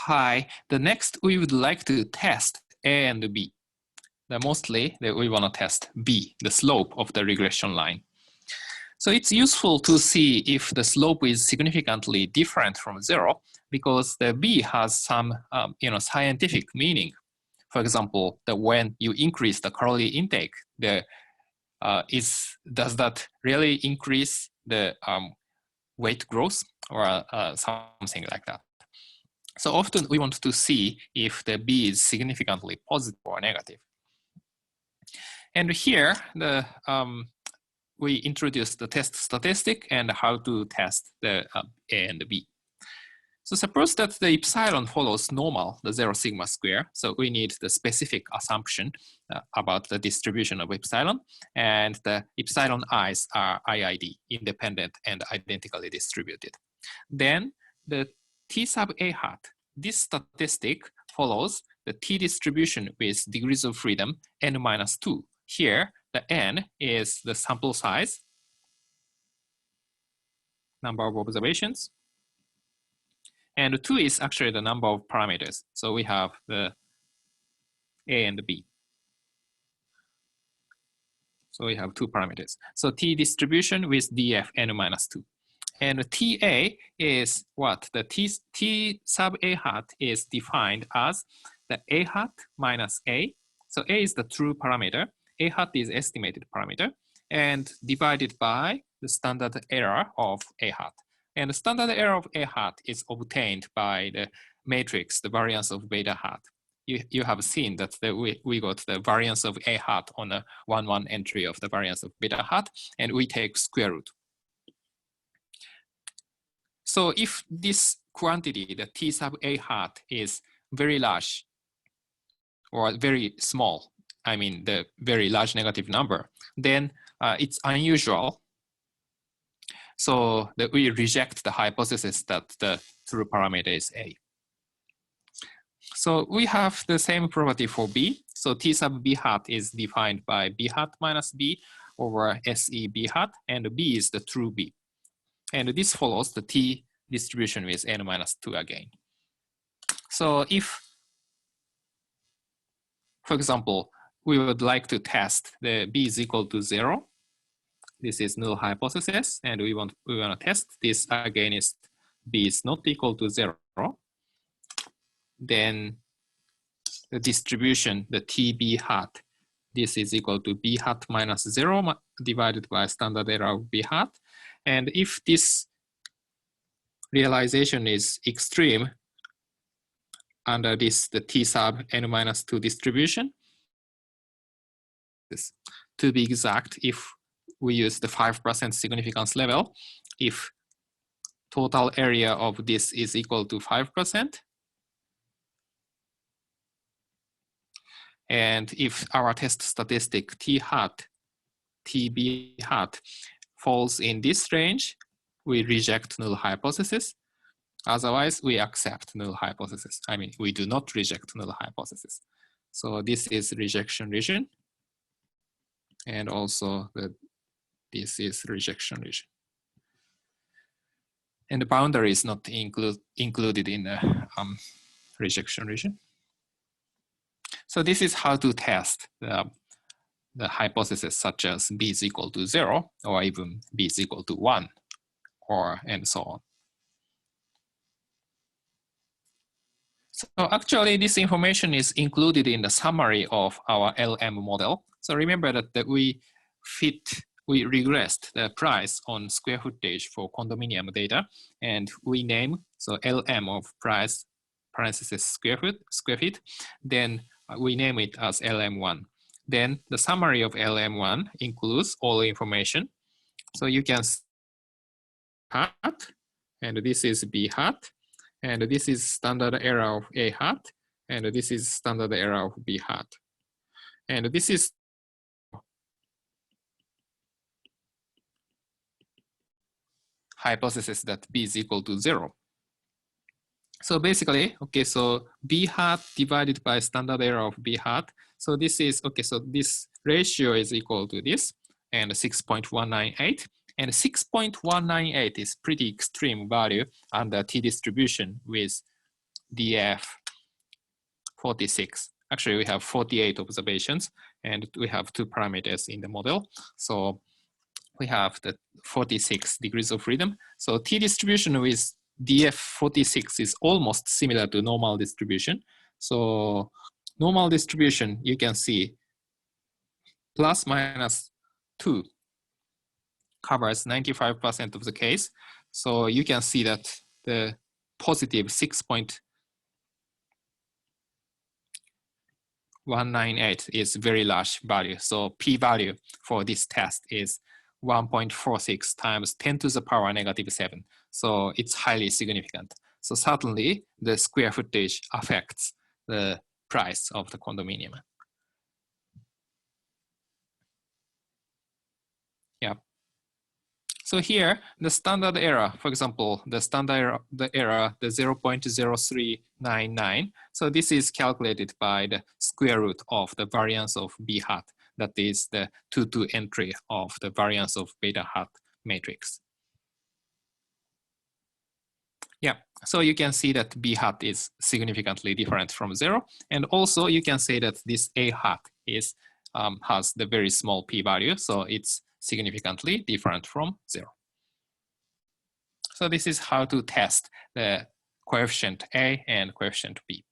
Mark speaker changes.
Speaker 1: high, the next we would like to test A and B. Mostly we want to test B, the slope of the regression line. So it's useful to see if the slope is significantly different from 0, because the B has some scientific meaning. For example, that when you increase the calorie intake, does that really increase the weight growth or something like that? So often we want to see if the B is significantly positive or negative. And here we introduce the test statistic and how to test the A and B. So suppose that the epsilon follows normal, the 0 sigma square. So we need the specific assumption about the distribution of epsilon, and the epsilon i's are IID, independent and identically distributed. Then the T sub A hat, this statistic follows the T distribution with degrees of freedom n-2. Here, the n is the sample size, number of observations, and 2 is actually the number of parameters. So we have the A and B. So we have 2 parameters. So T distribution with df n-2. And TA is what? The T sub A hat is defined as the A hat minus A. So A is the true parameter. A hat is estimated parameter, and divided by the standard error of A hat. And the standard error of A hat is obtained by the matrix, the variance of beta hat. You have seen that we got the variance of A hat on a 1-1 entry of the variance of beta hat, and we take square root. So if this quantity, the T sub A hat, is very large or very small, I mean the very large negative number, then it's unusual. So that we reject the hypothesis that the true parameter is A. So we have the same property for B. So T sub B hat is defined by B hat minus B over SE B hat, and B is the true B. And this follows the T distribution with n-2 again. So if, for example, we would like to test the B is equal to 0, this is null hypothesis, and we want to test this against B is not equal to 0. Then the distribution, the TB hat, this is equal to B hat minus 0 divided by standard error of B hat. And if this realization is extreme under this, the T sub n-2 distribution, to be exact, if we use the 5% significance level, if total area of this is equal to 5%, and if our test statistic T hat, TB hat falls in this range, we reject null hypothesis. Otherwise, we accept null hypothesis. I mean, we do not reject null hypothesis. So this is rejection region. And also this is rejection region. And the boundary is not included in the rejection region. So this is how to test the hypothesis such as B is equal to 0, or even B is equal to 1, or and so on. So actually this information is included in the summary of our LM model. So remember that we regressed the price on square footage for condominium data, and we name, so LM of price parenthesis square feet, then we name it as LM1. Then the summary of LM1 includes all information. So you can see hat, and this is B hat, and this is standard error of A hat, and this is standard error of B hat. And this is hypothesis that B is equal to 0. So basically, okay, so B hat divided by standard error of B hat. So this is, okay, so this ratio is equal to this, and 6.198. And 6.198 is pretty extreme value under T distribution with df 46. Actually, we have 48 observations, and we have 2 parameters in the model. So we have the 46 degrees of freedom. So t distribution with df 46 is almost similar to normal distribution. So normal distribution, you can see plus minus 2 covers 95% of the case. So you can see that the positive 6.198 is very large value. So p-value for this test is 1.46 times 10 to the power negative 7. So it's highly significant. So certainly the square footage affects the price of the condominium. Yeah. So here, the standard error, for example, the standard error, the 0.0399. So this is calculated by the square root of the variance of b hat. That is the 2-2 entry of the variance of beta hat matrix. Yeah, so you can see that b hat is significantly different from 0. And also you can say that this a hat is has the very small p-value. So it's significantly different from 0. So this is how to test the coefficient A and coefficient B.